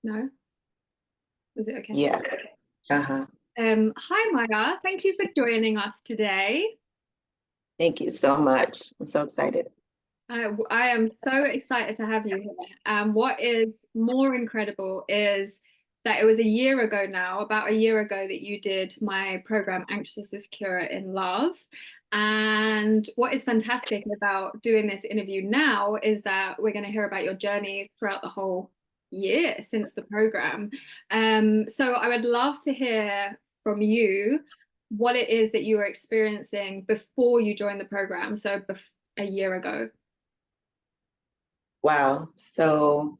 No? Was it okay? Yes. Uh-huh. Hi Maya, thank you for joining us today. Thank you so much. I'm so excited. I am so excited to have you here. What is more incredible is that it was a year ago now, about a year ago, that you did my program, Anxious is Cure in Love. And what is fantastic about doing this interview now is that we're going to hear about your journey throughout the whole year since the program. So I would love to hear from you what it is that you were experiencing before you joined the program, so a year ago. Wow. So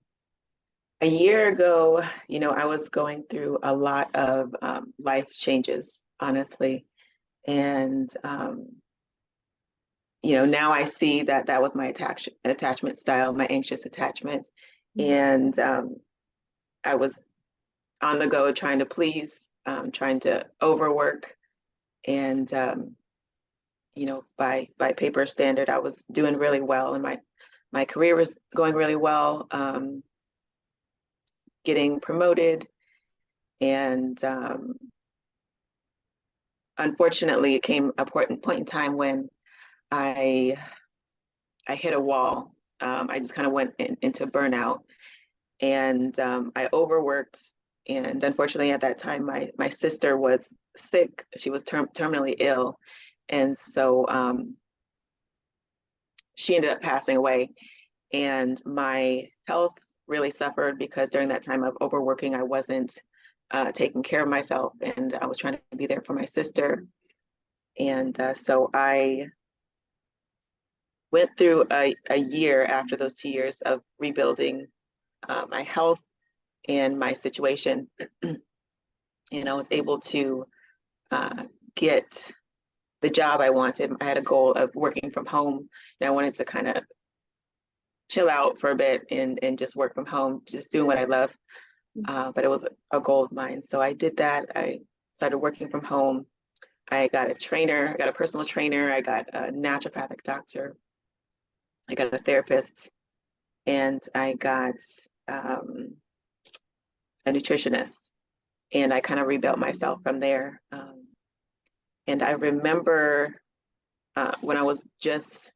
a year ago, I was going through a lot of life changes, honestly. And, now I see that that was my attachment style, my anxious attachment. And I was on the go trying to please, trying to overwork. And, by paper standard, I was doing really well, and my career was going really well, getting promoted, and unfortunately, it came a point in time when I I hit a wall. I just kind of went into burnout, and I overworked. And unfortunately, at that time, my sister was sick. She was terminally ill, and so she ended up passing away. And my health really suffered because during that time of overworking, I wasn't taking care of myself, and I was trying to be there for my sister. And so I went through a year after those 2 years of rebuilding my health and my situation. And I was able to get the job I wanted. I had a goal of working from home, and I wanted to kind of chill out for a bit and just work from home, just doing what I love. But it was a goal of mine. So I did that. I started working from home. I got a trainer, I got a personal trainer, I got a naturopathic doctor, I got a therapist, and I got a nutritionist. And I kind of rebuilt myself from there. And I remember when I was just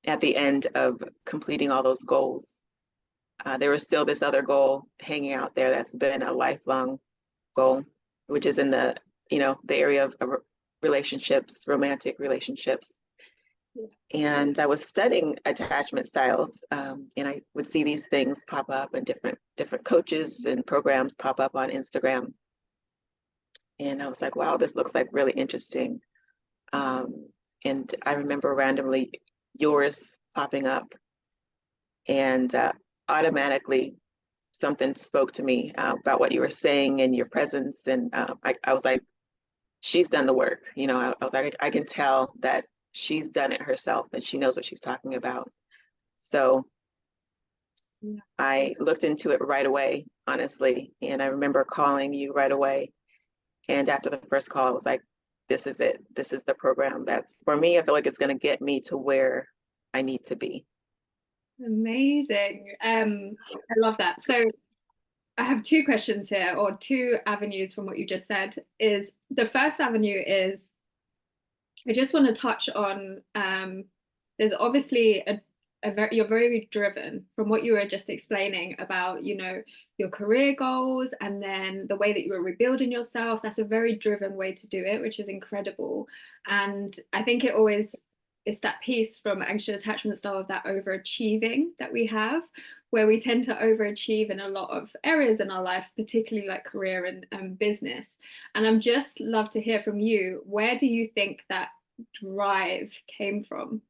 at the end of completing all those goals, there was still this other goal hanging out there that's been a lifelong goal, which is in the area of relationships, romantic relationships. And I was studying attachment styles, and I would see these things pop up, and different coaches and programs pop up on Instagram. And I was like, wow, this looks like really interesting. And I remember randomly yours popping up, and automatically something spoke to me about what you were saying and your presence. And I was like, she's done the work. I was like, I can tell that she's done it herself and she knows what she's talking about. So I looked into it right away, honestly. And I remember calling you right away. And after the first call, I was like, this is it. This is the program that's for me. I feel like it's going to get me to where I need to be. Amazing. I love that. So I have two questions here, or two avenues from what you just said. Is the first avenue is I just want to touch on there's obviously a very you're very driven from what you were just explaining about, your career goals and then the way that you were rebuilding yourself. That's a very driven way to do it, which is incredible. And I think it's that piece from anxious attachment style of that overachieving that we have, where we tend to overachieve in a lot of areas in our life, particularly like career and business. And I'm just love to hear from you. Where do you think that drive came from?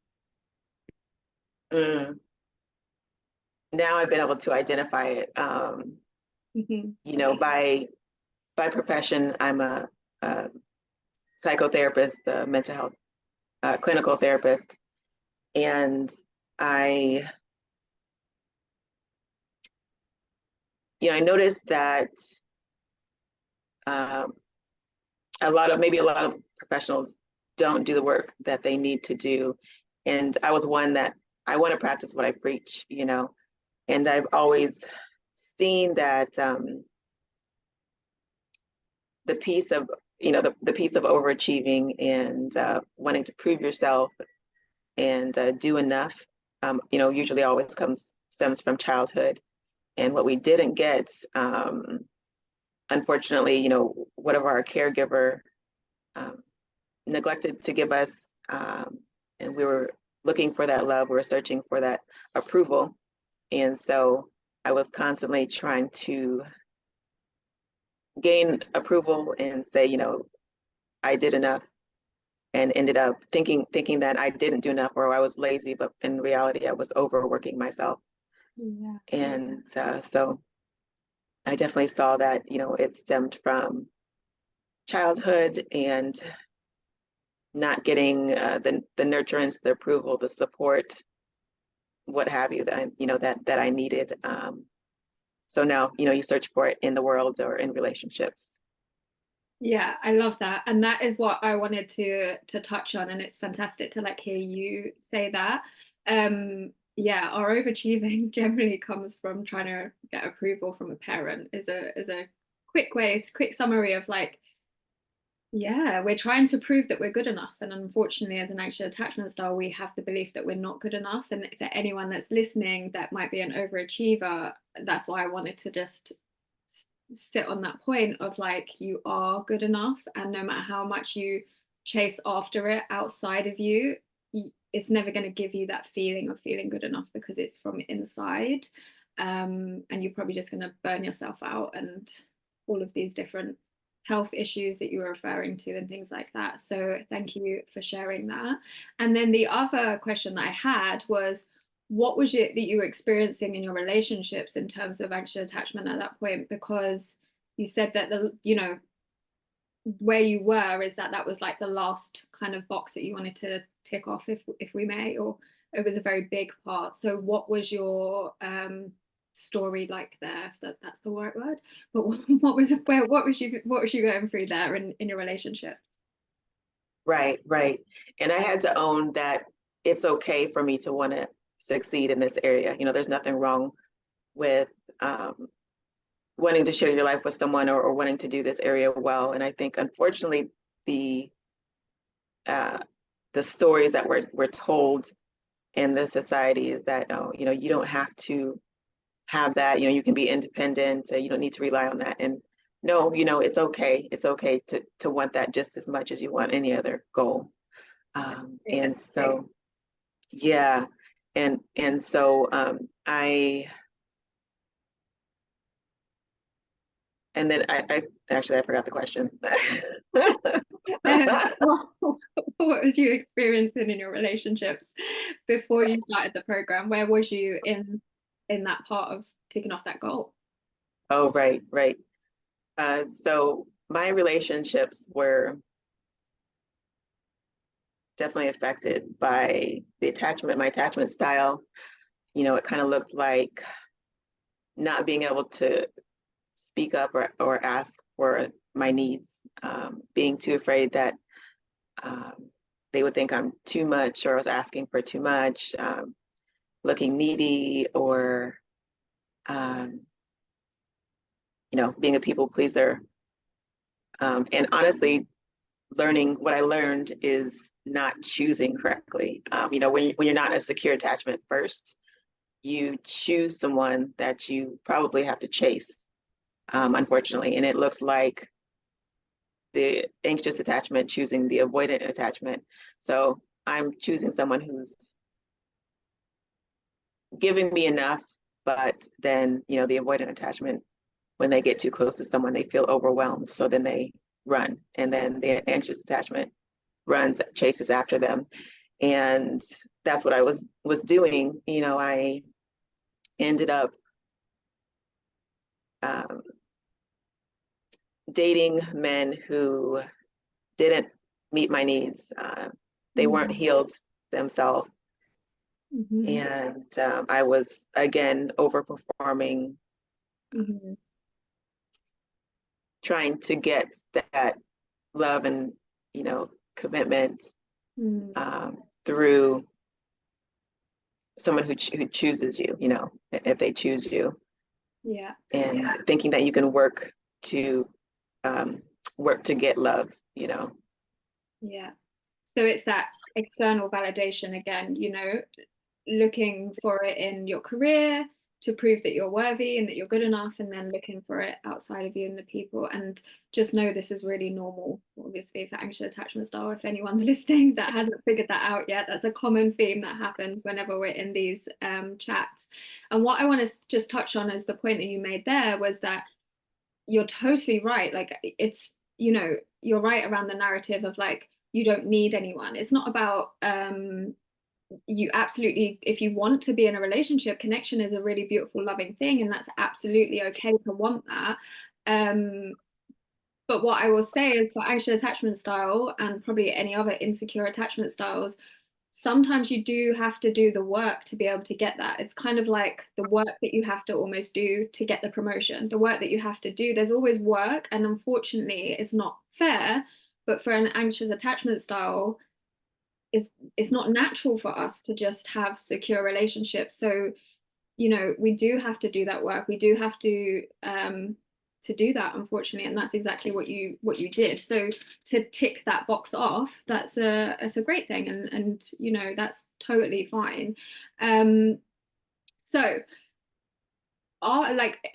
Mm. Now I've been able to identify it. Mhm. By profession, I'm a psychotherapist, a mental health clinical therapist, and I, I noticed that um, a lot of professionals don't do the work that they need to do, and I was one that I want to practice what I preach, and I've always seeing that the piece of, the piece of overachieving and wanting to prove yourself and do enough, usually always stems from childhood. And what we didn't get, unfortunately, whatever our caregiver neglected to give us, and we were looking for that love, we were searching for that approval. And so I was constantly trying to gain approval and say, I did enough, and ended up thinking that I didn't do enough or I was lazy, but in reality, I was overworking myself. Yeah. And so I definitely saw that, it stemmed from childhood and not getting the nurturance, the approval, the support, what have you, that I needed. So now, you search for it in the world or in relationships. Yeah, I love that. And that is what I wanted to touch on. And it's fantastic to like hear you say that. Yeah, our overachieving generally comes from trying to get approval from a parent is a quick summary of like, yeah, we're trying to prove that we're good enough. And unfortunately, as an anxious attachment style, we have the belief that we're not good enough. And for anyone that's listening that might be an overachiever, that's why I wanted to just sit on that point of like, you are good enough. And no matter how much you chase after it outside of you, it's never going to give you that feeling of feeling good enough because it's from inside. And you're probably just going to burn yourself out and all of these different health issues that you were referring to and things like that. So thank you for sharing that. And then the other question that I had was, what was it that you were experiencing in your relationships in terms of anxious attachment at that point? Because you said that where you were is that was like the last kind of box that you wanted to tick off, if we may, or it was a very big part. So what was your story like there, if that's the right word, but what was you going through there in your relationship? Right. And I had to own that it's okay for me to want to succeed in this area. There's nothing wrong with wanting to share your life with someone or wanting to do this area well. And I think, unfortunately, the stories that we're told in the society is that, oh, you don't have to have that. You can be independent. You don't need to rely on that. And no, it's okay. It's okay to want that just as much as you want any other goal. And so, yeah. And so and then I actually, I forgot the question. What was you experiencing in your relationships before you started the program? Where was you in that part of ticking off that goal? Oh, right. So my relationships were definitely affected by my attachment style. It kind of looked like not being able to speak up or ask for my needs, being too afraid that they would think I'm too much or I was asking for too much, looking needy, or being a people pleaser. And honestly, what I learned is not choosing correctly. When you're not in a secure attachment first, you choose someone that you probably have to chase, unfortunately. And it looks like the anxious attachment choosing the avoidant attachment. So I'm choosing someone who's giving me enough, but then, the avoidant attachment, when they get too close to someone, they feel overwhelmed. So then they run. And then the anxious attachment chases after them. And that's what I was doing. I ended up dating men who didn't meet my needs. They weren't healed themselves. Mm-hmm. And I was, again, overperforming, trying to get that love and, commitment through someone who chooses you, if they choose you. Yeah. and thinking that you can work to get love, Yeah. So it's that external validation again, looking for it in your career to prove that you're worthy and that you're good enough, and then looking for it outside of you and the people. And just know this is really normal, obviously, for anxious attachment style. If anyone's listening that hasn't figured that out yet, that's a common theme that happens whenever we're in these chats. And what I want to just touch on is the point that you made there was that you're totally right. Like it's, you're right around the narrative of like, you don't need anyone. It's not about you absolutely, if you want to be in a relationship, connection is a really beautiful, loving thing, and that's absolutely okay to want that. Um, but what I will say is for anxious attachment style and probably any other insecure attachment styles, sometimes you do have to do the work to be able to get that. It's kind of like the work that you have to almost do to get the promotion, the work that you have to do. There's always work, and unfortunately, it's not fair. But for an anxious attachment style, it's not natural for us to just have secure relationships. So, we do have to do that work. We do have to do that, unfortunately, and that's exactly what you did. So to tick that box off, that's a great thing, and that's totally fine. So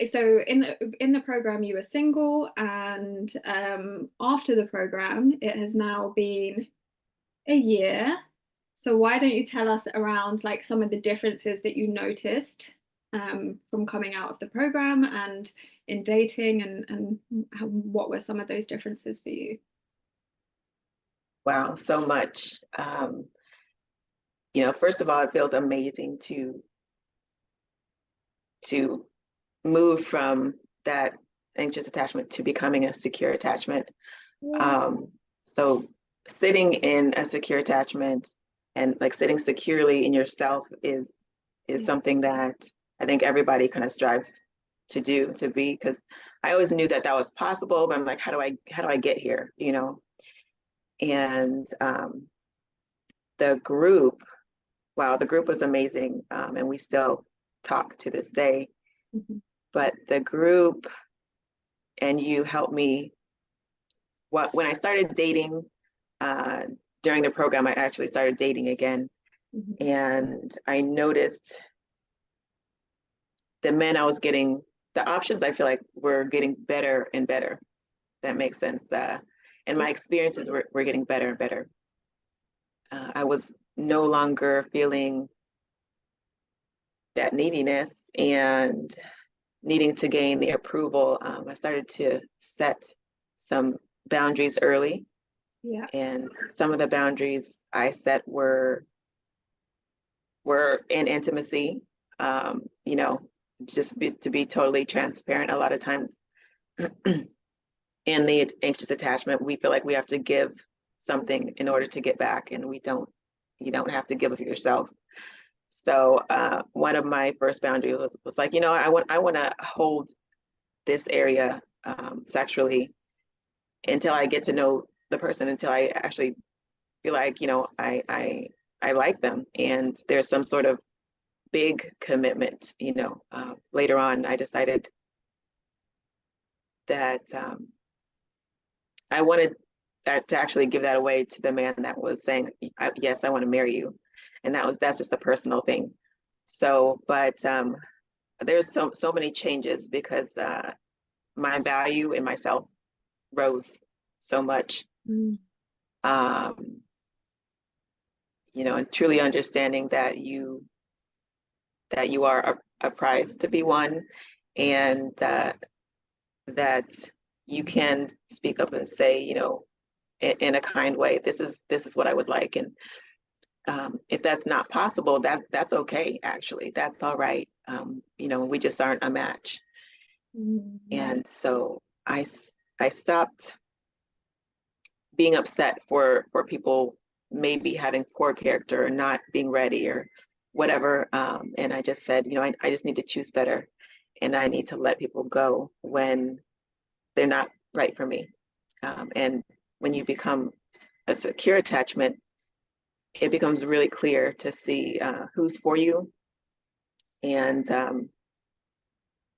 so in the program you were single, and after the program it has now been a year. So why don't you tell us around like some of the differences that you noticed from coming out of the program and in dating, and what were some of those differences for you? Wow, so much. First of all, it feels amazing to move from that anxious attachment to becoming a secure attachment. Yeah. So sitting in a secure attachment and like sitting securely in yourself is Yeah. something that I think everybody kind of strives to be, because I always knew that was possible, but I'm like, how do I get here? And the group, wow, the group was amazing, and we still talk to this day. Mhm. But the group and you helped me. When I started dating, uh, during the program, I actually started dating again. Mhm. And I noticed the men I was getting, the options I feel like were getting better and better. That makes sense. And my experiences were getting better and better. I was no longer feeling that neediness and needing to gain the approval. I started to set some boundaries early. Yeah. And some of the boundaries I set were in intimacy. You know, to be totally transparent. A lot of times in the anxious attachment, we feel like we have to give something in order to get back, and we don't. You don't have to give of yourself. So one of my first boundaries was like, I want to hold this area sexually until I get to know the person, until I actually feel like, I like them, and there's some sort of big commitment. Later on, I decided that I wanted that to actually give that away to the man that was saying, yes, I want to marry you. And that's just a personal thing. So, but there's so many changes because my value in myself rose so much. Mm. Um, and truly understanding that you are a prize to be won, and that you can speak up and say, in a kind way, this is what I would like. And if that's not possible, that's okay. Actually, that's all right. We just aren't a match. Mm. And so I stopped being upset for people maybe having poor character or not being ready or whatever. And I just said, I just need to choose better, and I need to let people go when they're not right for me. And when you become a secure attachment, it becomes really clear to see who's for you, and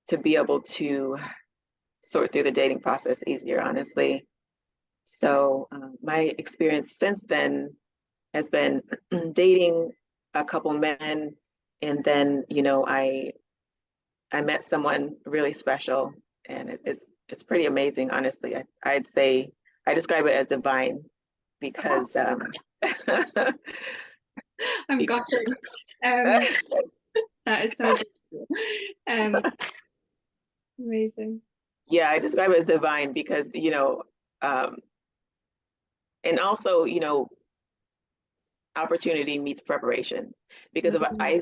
to be able to sort through the dating process easier, honestly. So my experience since then has been dating a couple men, and then I met someone really special, and it's pretty amazing, honestly. I'd say I describe it as divine because I'm gushing. That is so beautiful. Amazing. yeah, I describe it as divine because and also opportunity meets preparation, because if I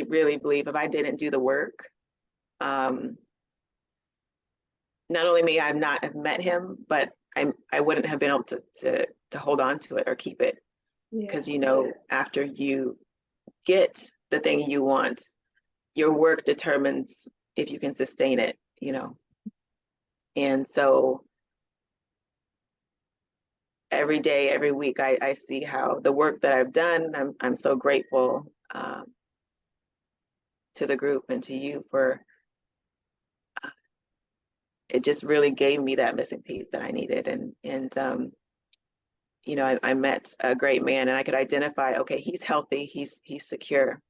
really believe if I didn't do the work, um, not only may I not have met him, but I wouldn't have been able to hold on to it or keep it, because after you get the thing you want, your work determines if you can sustain it, and so every day, every week, I see how the work that I've done. I'm so grateful to the group and to you for it. Just really gave me that missing piece that I needed, and I met a great man, and I could identify, okay, he's healthy, he's secure.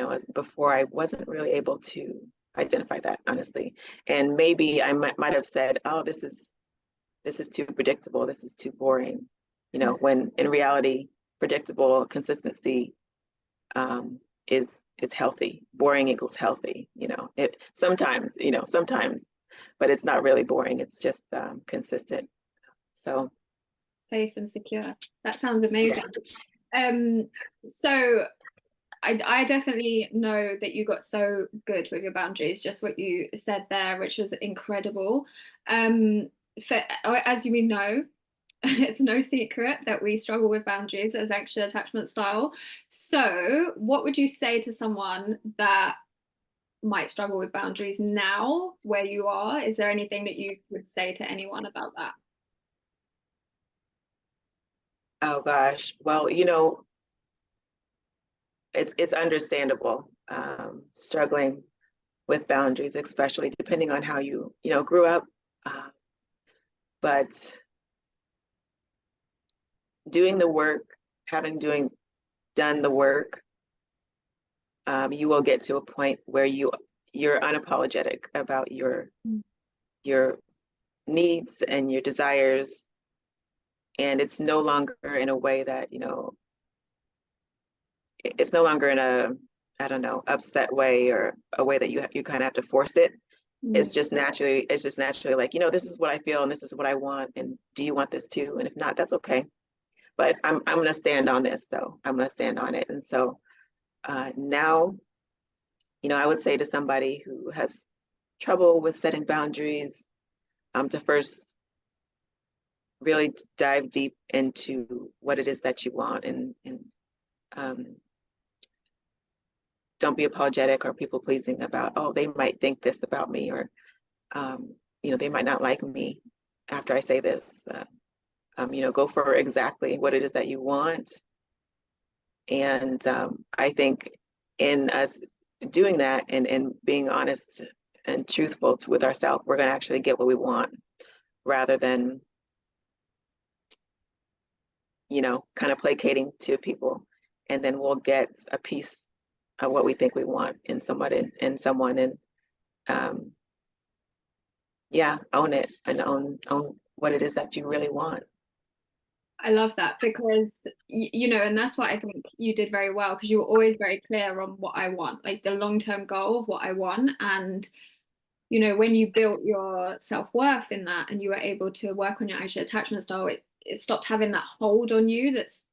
As before, I wasn't really able to identify that, honestly, and maybe I might have said, oh, this is too predictable, this is too boring, when in reality, predictable consistency is healthy. Boring equals healthy. It sometimes, but it's not really boring. It's just consistent. So Safe and secure. That sounds amazing. yeah. So I definitely know that you got so good with your boundaries, just what you said there, which was incredible. As we know, it's no secret that we struggle with boundaries as anxious attachment style. So, what would you say to someone that might struggle with boundaries now, where you are? Is there anything that you would say to anyone about that? Oh gosh. Well, it's understandable, struggling with boundaries, especially depending on how you grew up. But doing the work, having done the work, you will get to a point where you're unapologetic about your needs and your desires, and it's no longer in a way that it's no longer in a, I don't know, upset way, or a way that you kind of have to force it. It's just naturally like, this is what I feel and this is what I want, and do you want this too? And if not, that's okay, but I'm going to stand on this, though. I'm going to stand on it. And so now, I would say to somebody who has trouble with setting boundaries, to first really dive deep into what it is that you want, and um, don't be apologetic or people pleasing about, oh, they might think this about me, or they might not like me after I say this. Go for exactly what it is that you want. And I think in us doing that, and being honest and truthful with ourselves, we're going to actually get what we want, rather than kind of placating to people, and then we'll get a piece of what we think we want in someone, and own it, and own what it is that you really want. I love that because and that's what I think you did very well, because you were always very clear on what I want, like the long-term goal of what I want. And when you built your self-worth in that, and you were able to work on your anxious attachment style, it stopped having that hold on you that's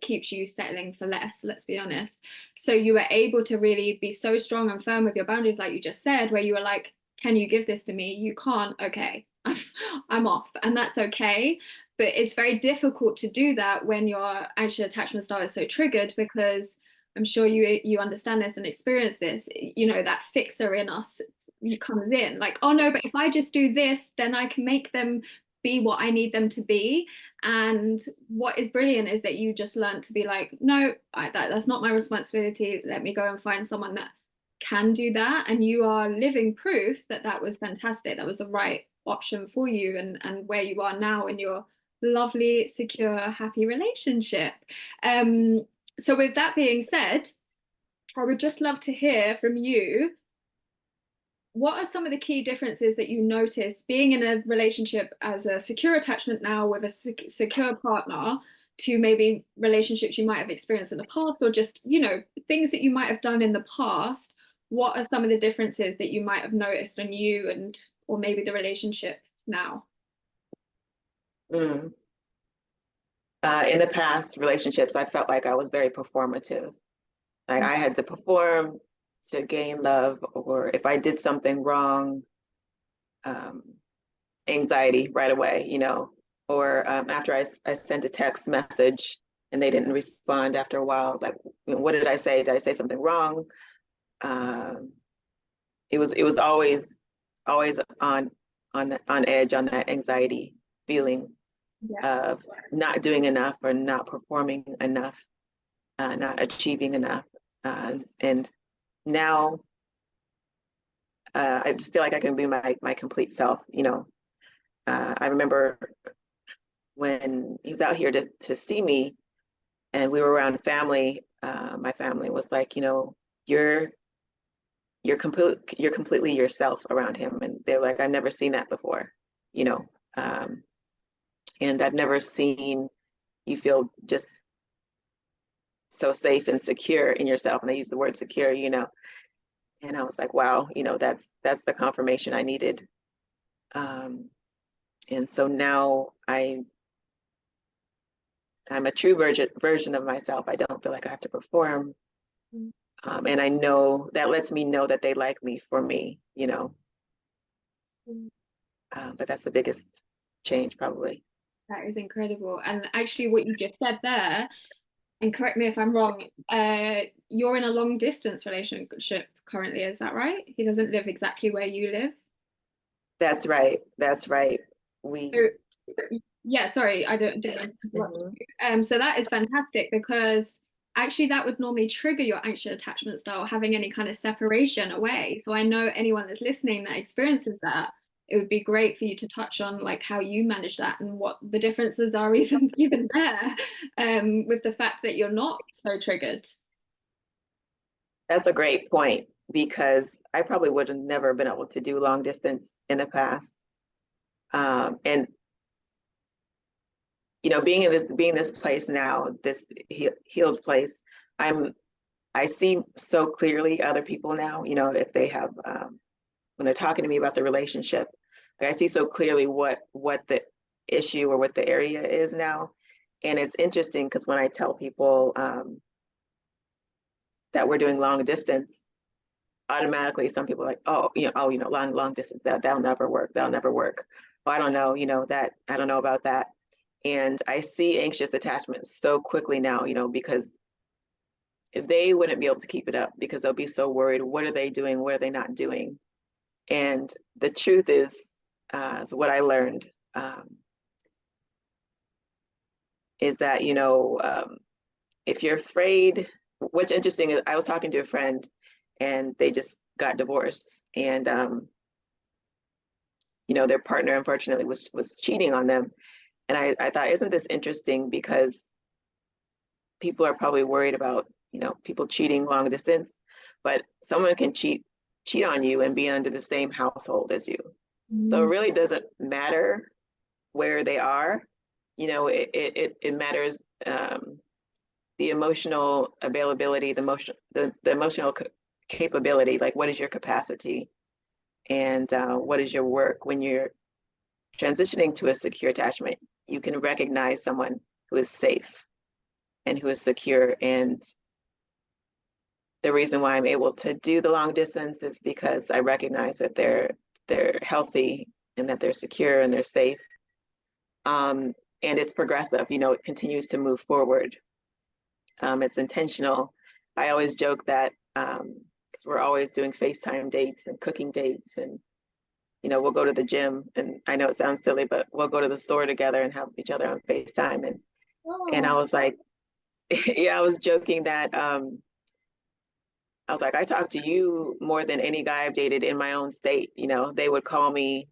keeps you settling for less, let's be honest. So you were able to really be so strong and firm with your boundaries, like you just said, where you were like, can you give this to me? You can't. Okay. I'm off, and that's okay. But it's very difficult to do that when your anxious attachment style is so triggered, because I'm sure you understand this and experience this. That fixer in us comes in, like, oh no, but if I just do this, then I can make them be what I need them to be. And what is brilliant is that you just learn to be like, no, that's not my responsibility. Let me go and find someone that can do that, and you are living proof that that was fantastic, that was the right option for you, and where you are now in your lovely, secure, happy relationship. So with that being said, I would just love to hear from you, what are some of the key differences that you notice being in a relationship as a secure attachment now with a secure partner, to maybe relationships you might have experienced in the past, or just, you know, things that you might have done in the past? What are some of the differences that you might have noticed in you and or maybe the relationship now? Mm. In the past relationships, I felt like I was very performative. Like I had to perform to gain love, or if I did something wrong, um, anxiety right away, you know, or after I sent a text message and they didn't respond after a while, I was like, you know, what did I say? Did I say something wrong? Um, it was always on edge, on that anxiety feeling Yeah. of not doing enough or not performing enough, not achieving enough. And now I just feel like I can be my complete self. You know, I remember when he was out here to see me, and we were around family. My family was like, you know, you're completely yourself around him, and they're like, I've never seen that before, you know, um, and I've never seen you feel just so safe and secure in yourself. And they use the word secure, you know, and I was like, wow, you know, that's the confirmation I needed. Um, and so now I'm a true version of myself. I don't feel like I have to perform. And I know that lets me know that they like me for me, you know. But that's the biggest change, probably. That is incredible. And actually, what you just said there, and correct me if I'm wrong, you're in a long distance relationship currently, is that right? He doesn't live exactly where you live. That's right. That's right. So, We, yeah, sorry, I didn't mean to interrupt Mhm. you. So that is fantastic, because actually that would normally trigger your anxious attachment style, having any kind of separation away. So I know anyone that's listening that experiences that, it would be great for you to touch on like how you manage that and what the differences are even there, with the fact that you're not so triggered. That's a great point because I probably would have never been able to do long distance in the past. And you know, being this place now, this healed place, I'm I see so clearly other people now. You know, if they have when they're talking to me about the relationship, like I see so clearly what the issue or what the area is now. And it's interesting because when I tell people that we're doing long distance, automatically some people are like, oh, long distance, that'll never work. That'll never work. Oh, I don't know, that I don't know about that. And I see anxious attachment so quickly now, because they wouldn't be able to keep it up because they'll be so worried. What are they doing? What are they not doing? And the truth is what I learned is that, if you're afraid, what's interesting is I was talking to a friend and they just got divorced, and their partner unfortunately was cheating on them. And I thought, isn't this interesting? Because people are probably worried about, people cheating long distance, but someone can cheat on you and be under the same household as you. So it Mm, really doesn't matter where they are. It matters the emotional availability, the emotional capability, like what is your capacity, and what is your work. When you're transitioning to a secure attachment, you can recognize someone who is safe and who is secure. And the reason why I'm able to do the long distance is because I recognize that they're healthy and that they're secure and they're safe. And it's progressive, it continues to move forward. It's intentional. I always joke that because we're always doing FaceTime dates and cooking dates, and we'll go to the gym, and I know it sounds silly, but we'll go to the store together and have each other on FaceTime. And oh, I was like, yeah, I was joking that I was like, I talk to you more than any guy I've dated in my own state. They would call me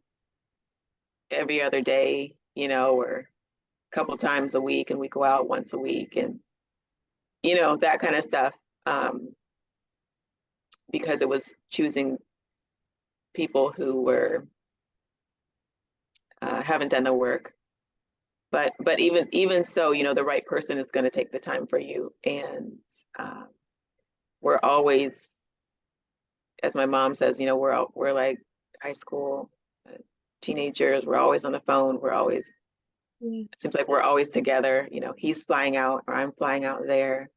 every other day, or a couple times a week, and we go out once a week, and that kind of stuff. Because it was choosing people who were haven't done the work. But even so, the right person is going to take the time for you. And we're always, as my mom says, we're like high school teenagers. We're always on the phone. We're always, it seems like we're always together. He's flying out, or I'm flying out there.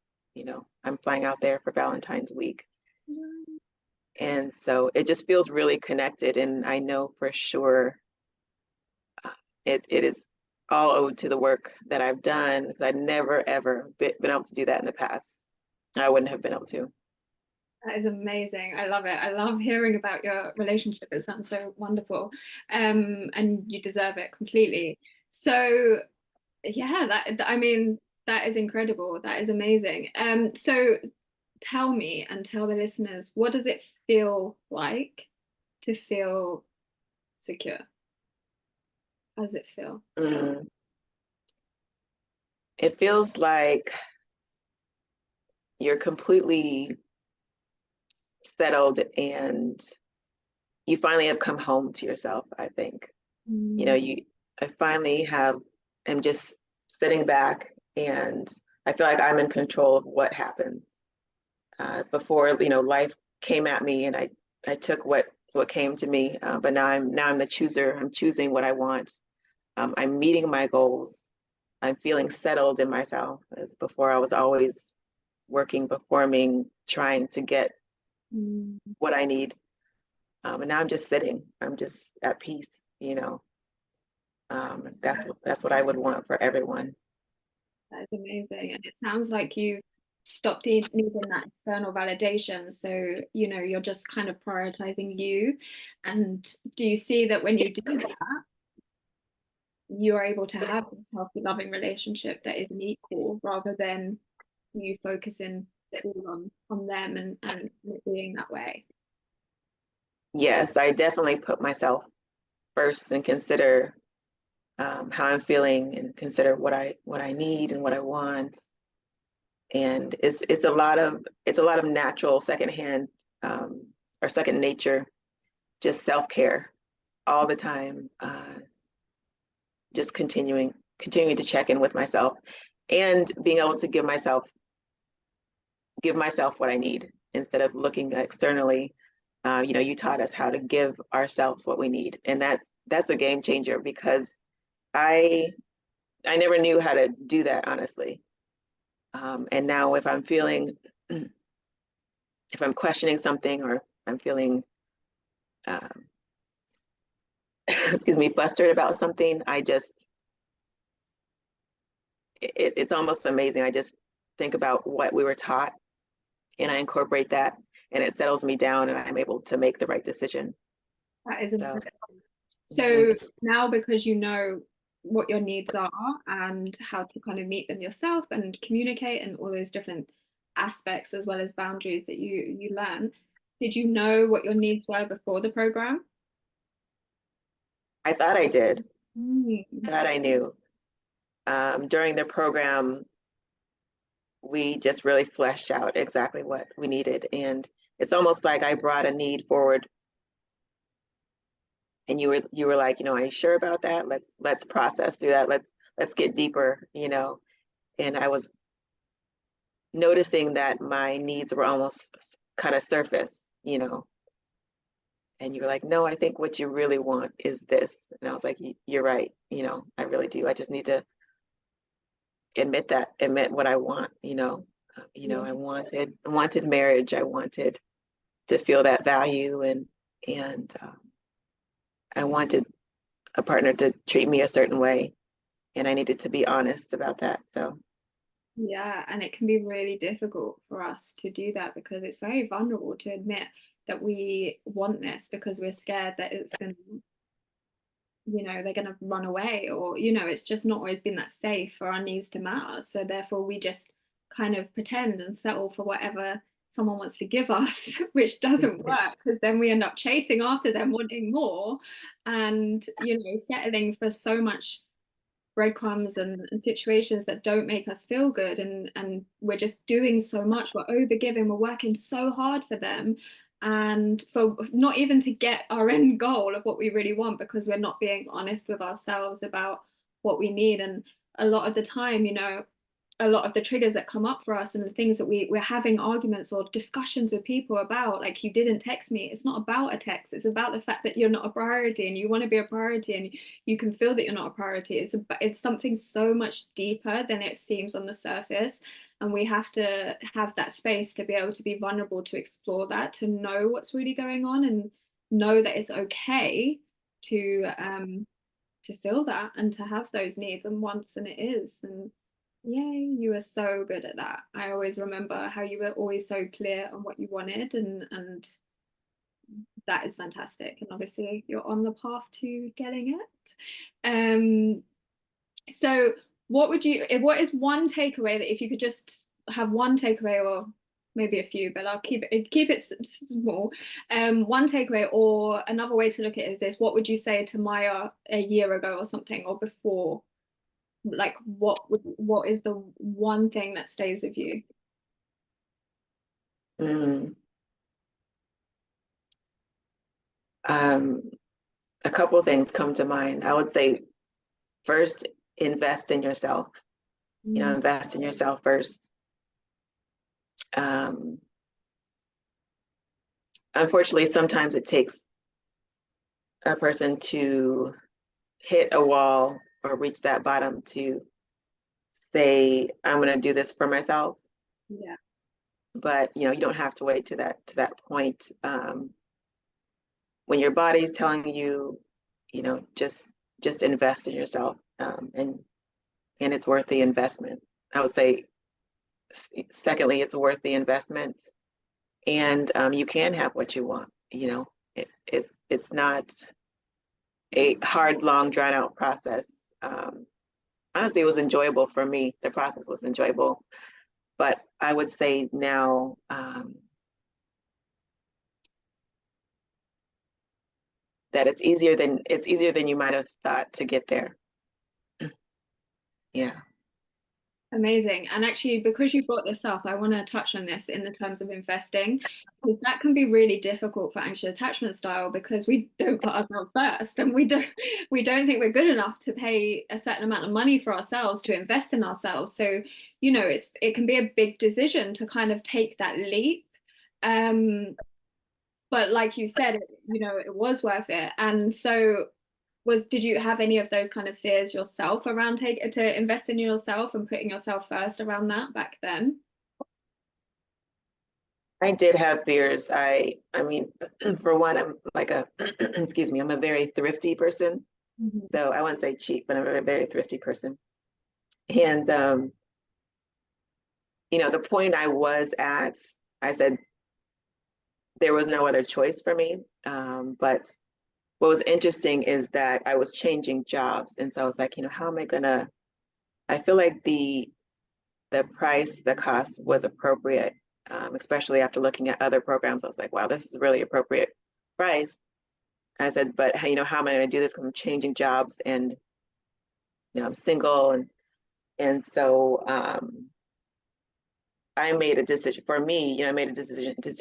I'm flying out there for Valentine's week. And so it just feels really connected. And I know for sure it is all owed to the work that I've done, because I'd never, ever been able to do that in the past. I wouldn't have been able to. That is amazing. I love it. I love hearing about your relationship. It sounds so wonderful. And you deserve it completely. So yeah, I mean, that is incredible. That is amazing. So tell me and tell the listeners, what does it feel like to feel secure? How does it feel? It feels like you're completely settled, and you finally have come home to yourself, I think. I finally am just sitting back, and I feel like I'm in control of what happens. Before, life came at me, and I took what came to me. But now I'm the chooser. I'm choosing what I want. I'm meeting my goals. I'm feeling settled in myself. As before, I was always working, performing, trying to get what I need. And now I'm just sitting. I'm just at peace. That's what I would want for everyone. That is amazing. And it sounds like you stopped needing that external validation. So, you're just kind of prioritizing you. And do you see that when you do that, you are able to have this healthy, loving relationship that is an equal, rather than you focusing all on them and it being that way? Yes, I definitely put myself first and consider how I'm feeling, and consider what I need and what I want. And it's a lot of natural secondhand or second nature, just self-care all the time. Just continuing to check in with myself, and being able to give myself what I need, instead of looking externally. You taught us how to give ourselves what we need, and that's a game changer, because I never knew how to do that, honestly. And now if I'm questioning something, or I'm feeling excuse me, flustered about something, it's almost amazing. I just think about what we were taught, and I incorporate that, and it settles me down, and I'm able to make the right decision. That is So, so now, because you know what your needs are and how to kind of meet them yourself and communicate and all those different aspects, as well as boundaries that you learn, did you know what your needs were before the program? I thought I did. Mm. That I knew. During the program, we just really fleshed out exactly what we needed. And it's almost like I brought a need forward, and you were like, are you sure about that? Let's process through that. Let's get deeper, And I was noticing that my needs were almost kind of surface, And you were like, no, I think what you really want is this. And I was like, you're right. I really do. I just need to admit what I want. I wanted marriage. I wanted to feel that value, and I wanted a partner to treat me a certain way, and I needed to be honest about that. So Yeah, and it can be really difficult for us to do that, because it's very vulnerable to admit that we want this, because we're scared that it's going to, they're going to run away, or, it's just not always been that safe for our needs to matter. So therefore, we just kind of pretend and settle for whatever someone wants to give us, which doesn't work, because then we end up chasing after them, wanting more, and settling for so much breadcrumbs and situations that don't make us feel good, and we're just doing so much, we're over giving, we're working so hard for them, and for not even to get our end goal of what we really want, because we're not being honest with ourselves about what we need. And a lot of the time, a lot of the triggers that come up for us, and the things that we're having arguments or discussions with people about, like, you didn't text me, it's not about a text, it's about the fact that you're not a priority and you want to be a priority, and you can feel that you're not a priority. It's something so much deeper than it seems on the surface, and we have to have that space to be able to be vulnerable, to explore that, to know what's really going on, and know that it's okay to feel that and to have those needs and wants, and it is. And yay, you were so good at that. I always remember how you were always so clear on what you wanted, and that is fantastic. And obviously you're on the path to getting it. So what is one takeaway, that if you could just have one takeaway, or maybe a few, but I'll keep it small. One takeaway, or another way to look at it is this: what would you say to Maya a year ago or something, or before? Like, what is the one thing that stays with you? A couple of things come to mind. I would say, first, invest in yourself. Invest in yourself first. Unfortunately, sometimes it takes a person to hit a wall or reach that bottom to say, I'm going to do this for myself. Yeah. But you don't have to wait to that point. When your body's telling you, just invest in yourself, and it's worth the investment. I would say, secondly, it's worth the investment, and you can have what you want. It's not a hard, long, drawn out process. Honestly, it was enjoyable for me. The process was enjoyable, but I would say now, that it's easier than you might have thought to get there. Yeah. Amazing. And actually, because you brought this up, I want to touch on this in the terms of investing, because that can be really difficult for anxious attachment style, because we don't put ourselves first, and we don't think we're good enough to pay a certain amount of money for ourselves, to invest in ourselves. So it can be a big decision to kind of take that leap. But like you said, it was worth it. And so did you have any of those kind of fears yourself around to invest in yourself and putting yourself first around that back then? I did have fears. I mean, for one, I'm like excuse me, I'm a very thrifty person. Mm-hmm. So I wouldn't say cheap, but I'm a very thrifty person. And, the point I was at, I said there was no other choice for me. But what was interesting is that I was changing jobs. And so I was like, how am I gonna, I feel like the cost was appropriate, especially after looking at other programs. I was like, wow, this is a really appropriate price. I said, but how am I gonna do this? I'm changing jobs, and I'm single, and so I made a decision. For me, I made a decision to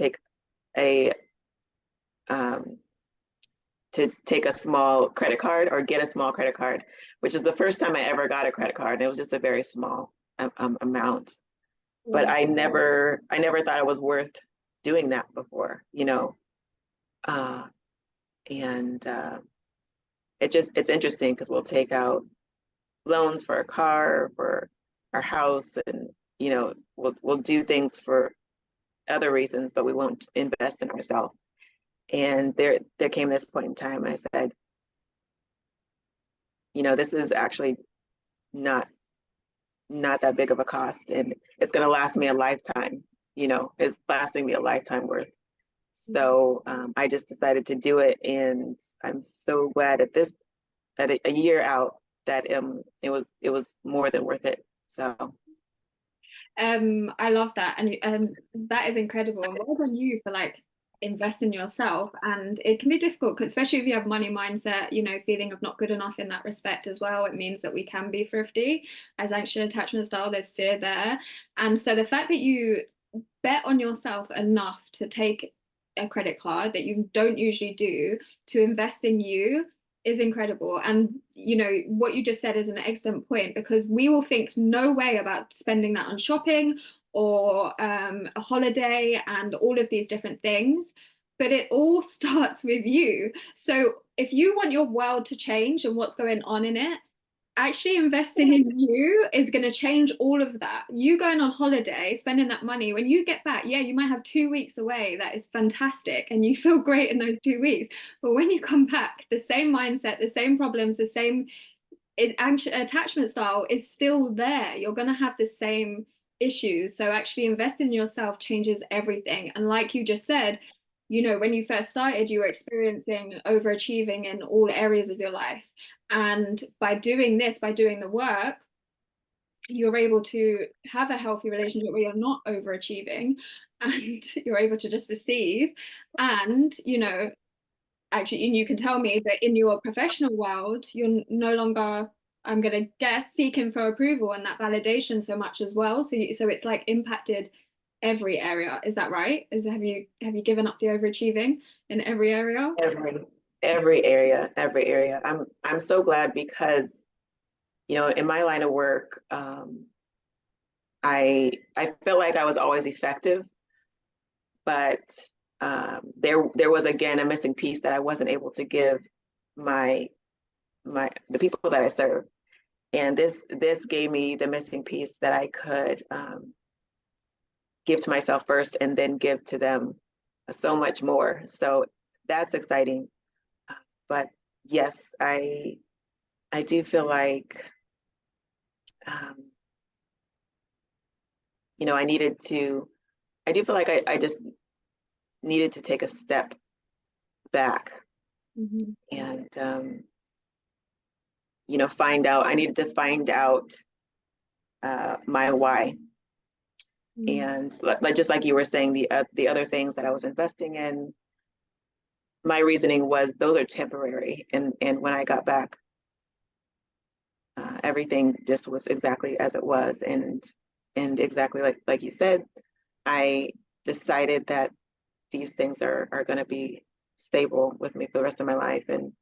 take a small credit card, or get a small credit card, which is the first time I ever got a credit card. And it was just a very small amount. But I never thought it was worth doing that before, and it's interesting, because we'll take out loans for a car, for our house, and we'll do things for other reasons, but we won't invest in ourselves. And there came this point in time, I said, this is actually not that big of a cost, and it's going to last me a lifetime. It's lasting me a lifetime worth. So I just decided to do it, and I'm so glad at a year out that it was more than worth it. So I love that, and that is incredible. And well done you for like invest in yourself. And it can be difficult, especially if you have money mindset, you know, feeling of not good enough in that respect as well. It means that we can be thrifty. As anxious attachment style, there's fear there. And so the fact that you bet on yourself enough to take a credit card that you don't usually do to invest in you is incredible. And you know what you just said is an excellent point, because we will think no way about spending that on shopping or a holiday and all of these different things, but it all starts with you. So if you want your world to change and what's going on in it, actually investing in you is going to change all of that. You going on holiday, spending that money, when you get back, yeah, you might have 2 weeks away. That is fantastic. And you feel great in those 2 weeks. But when you come back, the same mindset, the same problems, the same attachment style is still there. You're going to have the same issues. So actually investing in yourself changes everything. And like you just said, you know, when you first started, you were experiencing overachieving in all areas of your life. And by doing this, by doing the work, you're able to have a healthy relationship where you're not overachieving and you're able to just receive. And, you know, actually, and you can tell me that in your professional world, you're no longer, I'm going to guess, seeking for approval and that validation so much as well. So it's like impacted every area. Is that right? Have you given up the overachieving in every area? Every area. I'm so glad because, you know, in my line of work, I felt like I was always effective, but there was again a missing piece that I wasn't able to give my the people that I serve, and this gave me the missing piece that I could give to myself first and then give to them so much more. So that's exciting. But yes, I do feel like you know, I do feel like I just needed to take a step back Mhm. and you know, I needed to find out my why. Mhm. And like just like you were saying, the other things that I was investing in, my reasoning was those are temporary. And when I got back, everything just was exactly as it was. And exactly like you said, I decided that these things are going to be stable with me for the rest of my life. And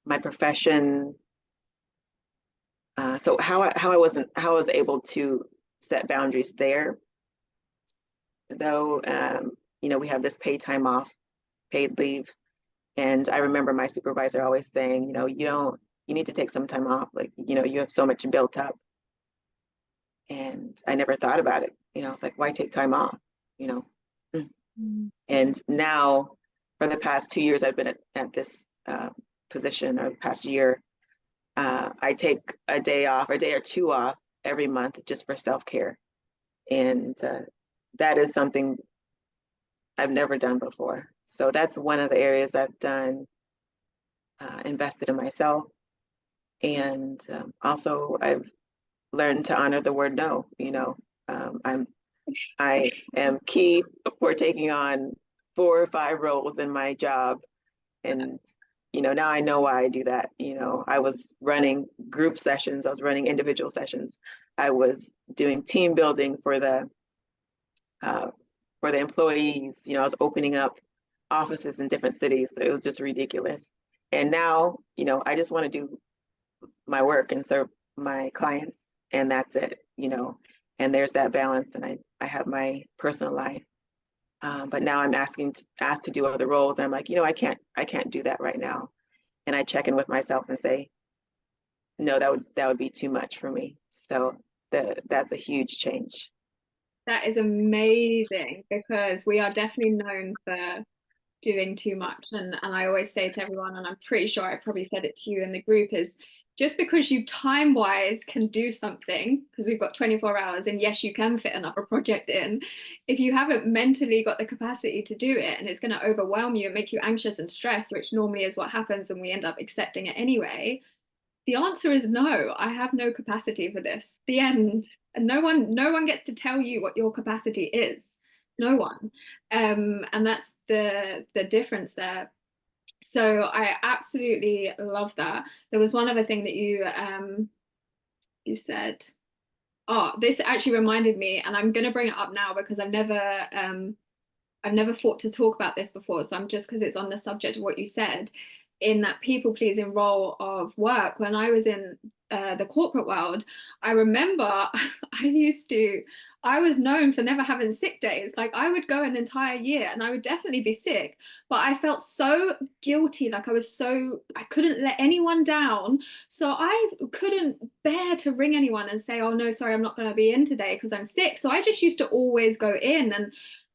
my profession. So how I was able to set boundaries there, though. You know, we have this paid time off, paid leave, and I remember my supervisor always saying, you know, you need to take some time off. Like, you know, you have so much built up, and I never thought about it. You know, I was like, why take time off? You know, Mhm. and now for the past 2 years, I've been at this position, or the past year. I take a day off, a day or two off every month just for self-care. And that is something I've never done before. So that's one of the areas I've done, invested in myself. And also I've learned to honor the word no. You know, I am key for taking on 4 or 5 roles in my job. And, you know, now I know why I do that. You know, I was running group sessions, I was running individual sessions, I was doing team building uh, for the employees. You know, I was opening up offices in different cities. It was just ridiculous. And now, you know, I just want to do my work and serve my clients, and that's it, you know. And there's that balance. And I have my personal life. But now I'm asked to do other roles, and I'm like, you know, I can't do that right now. And I check in with myself and say, no, that would be too much for me. So that's a huge change. That is amazing, because we are definitely known for doing too much. And I always say to everyone, and I'm pretty sure I probably said it to you in the group, is just because you time wise can do something, because we've got 24 hours, and yes, you can fit another project in, if you haven't mentally got the capacity to do it, and it's going to overwhelm you and make you anxious and stressed, which normally is what happens, and we end up accepting it anyway, the answer is no. I have no capacity for this. The end. And no one gets to tell you what your capacity is. No one. And that's the difference there. So I absolutely love that. There was one other thing that you said. Oh, this actually reminded me, and I'm gonna bring it up now because I've never thought to talk about this before, so I'm just because it's on the subject of what you said, in that people pleasing role of work. When I was in the corporate world, I remember I was known for never having sick days. Like I would go an entire year and I would definitely be sick, but I felt so guilty. Like I couldn't let anyone down. So I couldn't bear to ring anyone and say, oh no, sorry, I'm not going to be in today because I'm sick. So I just used to always go in,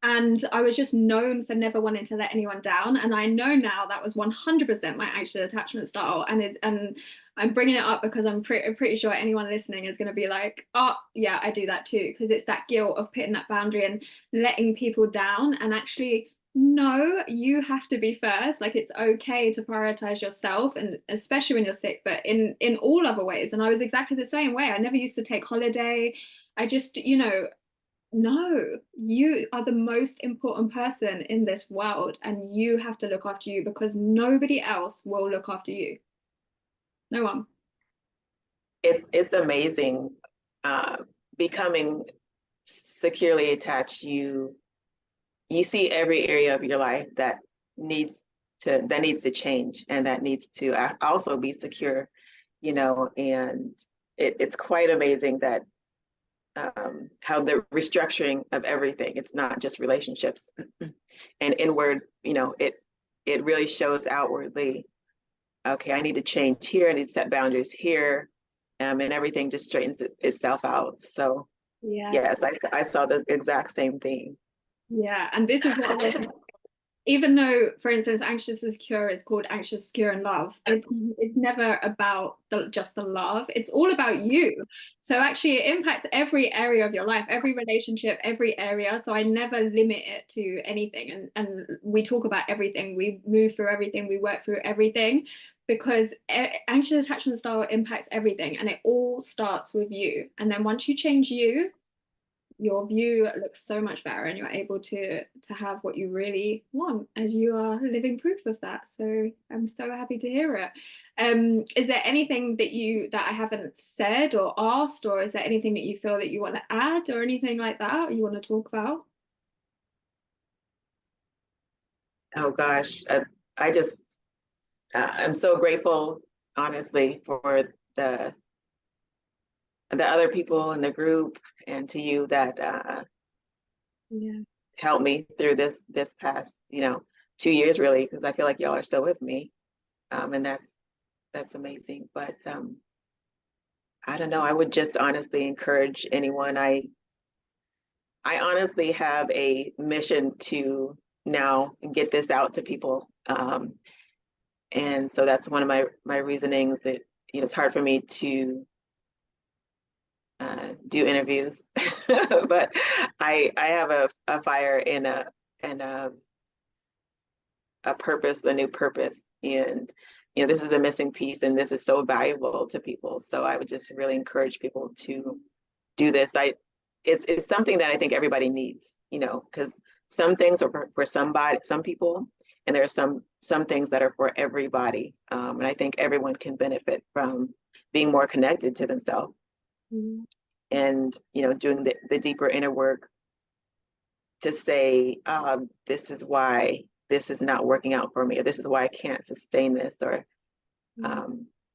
and I was just known for never wanting to let anyone down. And I know now that was 100% my anxious attachment style. And I'm bringing it up because I'm pretty sure anyone listening is going to be like, oh, yeah, I do that too. Because it's that guilt of putting that boundary and letting people down. And actually, no, you have to be first. Like it's okay to prioritize yourself, and especially when you're sick, but in all other ways. And I was exactly the same way. I never used to take holiday. I just, no, you are the most important person in this world, and you have to look after you because nobody else will look after you. No one. It's amazing. Becoming securely attached, you see every area of your life that needs to change, and that needs to also be secure, and it's quite amazing that how the restructuring of everything, it's not just relationships and inward, it really shows outwardly, okay, I need to change here, I need to set boundaries here, and everything just straightens itself out. So Yeah. yes, I saw the exact same thing. Yeah. And this is what even though, for instance, anxious and secure is called anxious, secure, and love, it's never about just the love. It's all about you. So actually, it impacts every area of your life, every relationship, every area. So I never limit it to anything. And we talk about everything. We move through everything. We work through everything because anxious attachment style impacts everything, and it all starts with you. And then once you change you, your view looks so much better, and you're able to have what you really want, as you are living proof of that. So I'm so happy to hear it. Is there anything that I haven't said or asked, or is there anything that you feel that you want to add or anything like that, or you want to talk about? Oh gosh, I just I'm so grateful, honestly, for the other people in the group, and to you that Yeah. helped me through this past 2 years, really, because I feel like y'all are still with me, and that's amazing. But I don't know, I would just honestly encourage anyone. I honestly have a mission to now get this out to people, and so that's one of my reasonings. That it's hard for me to do interviews, but I have a fire and a purpose, a new purpose, and this is a missing piece, and this is so valuable to people. So I would just really encourage people to do this. It's something that I think everybody needs, because some things are for some people, and there are some things that are for everybody, and I think everyone can benefit from being more connected to themselves. Mm-hmm. And doing the deeper inner work to say, this is why this is not working out for me, or this is why I can't sustain this, or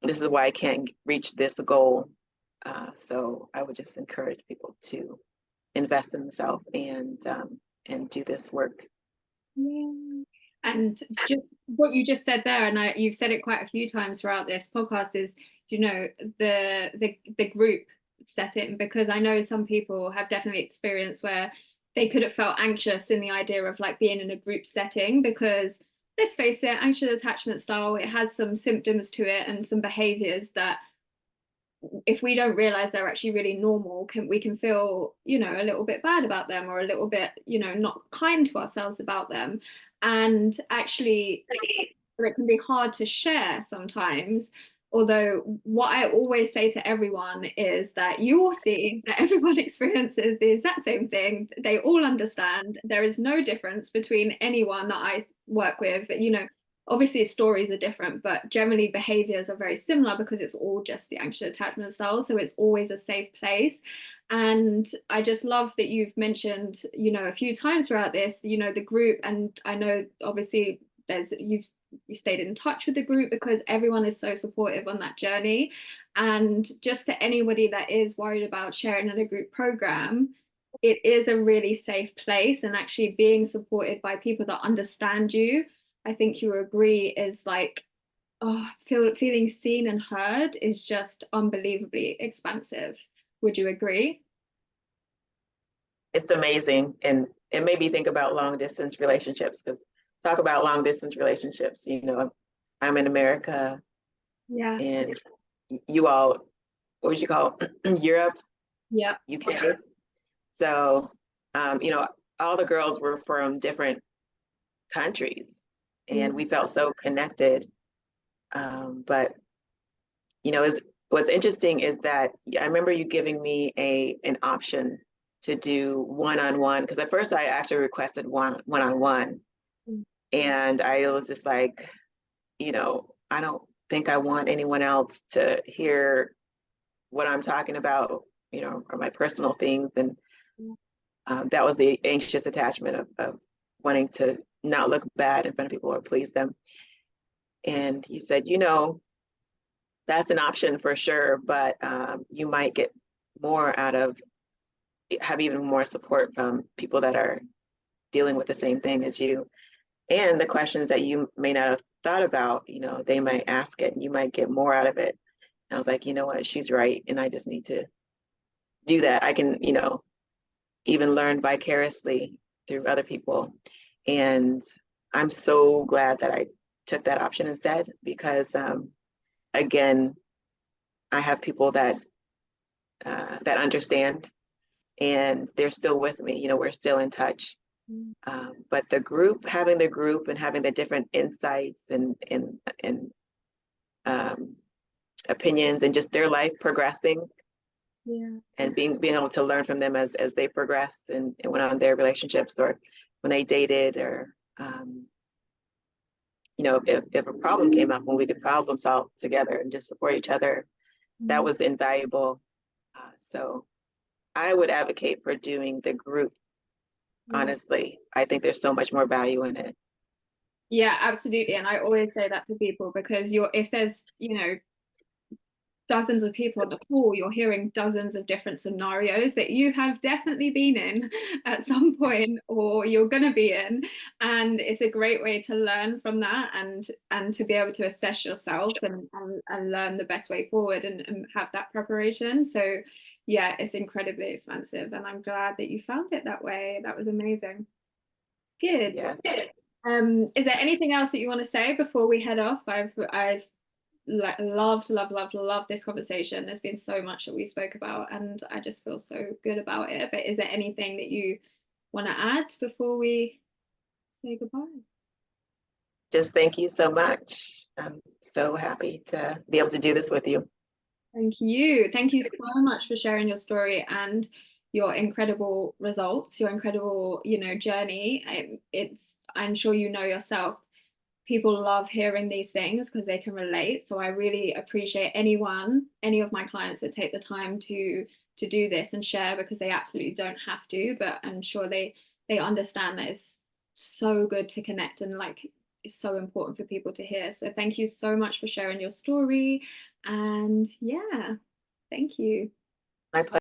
this is why I can't reach this goal. So I would just encourage people to invest in themselves and do this work. Yeah. And just what you just said there, and you've said it quite a few times throughout this podcast, is the group setting, because I know some people have definitely experienced where they could have felt anxious in the idea of like being in a group setting, because let's face it, anxious attachment style, it has some symptoms to it and some behaviors that if we don't realize they're actually really normal, we can feel, a little bit bad about them, or a little bit, not kind to ourselves about them. And actually, it can be hard to share sometimes, Although what I always say to everyone is that you will see that everyone experiences the exact same thing. They all understand. There is no difference between anyone that I work with. You know, obviously stories are different, but generally behaviors are very similar because it's all just the anxious attachment style. So it's always a safe place. And I just love that you've mentioned, you know, a few times throughout this, you know, the group. And I know obviously you stayed in touch with the group because everyone is so supportive on that journey. And just to anybody that is worried about sharing in a group program, it is a really safe place, and actually being supported by people that understand you, I think you agree, is like, oh, feeling seen and heard is just unbelievably expansive. Would you agree? It's amazing. And it made me think about long distance relationships, because talk about long distance relationships, you know, I'm in America Yeah. and you all, what would you call Europe, Yeah. UK. So, you know, all the girls were from different countries and we felt so connected. But, you know, what's interesting is that I remember you giving me an option to do one-on-one, because at first I actually requested one-on-one. And I was just like, you know, I don't think I want anyone else to hear what I'm talking about, you know, or my personal things. And that was the anxious attachment of wanting to not look bad in front of people or please them. And you said, you know, that's an option for sure, but you might get more out of, have even more support from people that are dealing with the same thing as you. And the questions that you may not have thought about, you know, they might ask it and you might get more out of it. And I was like, you know what, she's right. And I just need to do that. I can, you know, even learn vicariously through other people. And I'm so glad that I took that option instead, because again, I have people that understand and they're still with me. You know, we're still in touch. But the group, having the group and having the different insights and opinions and just their life progressing, Yeah. and being able to learn from them as they progressed and went on their relationships, or when they dated, or you know, if a problem came up, when we could problem solve together and just support each other, that was invaluable. So I would advocate for doing the group. Yeah. Honestly, I think there's so much more value in it. Yeah, absolutely. And I always say that to people because if there's, you know, dozens of people on the call, you're hearing dozens of different scenarios that you have definitely been in at some point or you're going to be in. And it's a great way to learn from that and to be able to assess yourself and learn the best way forward and have that preparation. So yeah, it's incredibly expansive. And I'm glad that you found it that way. That was amazing. Good. Yes. Is there anything else that you want to say before we head off? I've loved this conversation. There's been so much that we spoke about, and I just feel so good about it. But is there anything that you want to add before we say goodbye? Just thank you so much. I'm so happy to be able to do this with you. Thank you. Thank you so much for sharing your story and your incredible results, your incredible, you know, journey. I'm sure you know yourself, people love hearing these things because they can relate. So I really appreciate any of my clients that take the time to do this and share, because they absolutely don't have to, but I'm sure they understand that it's so good to connect and like it's so important for people to hear. So thank you so much for sharing your story. And yeah, thank you. My pleasure.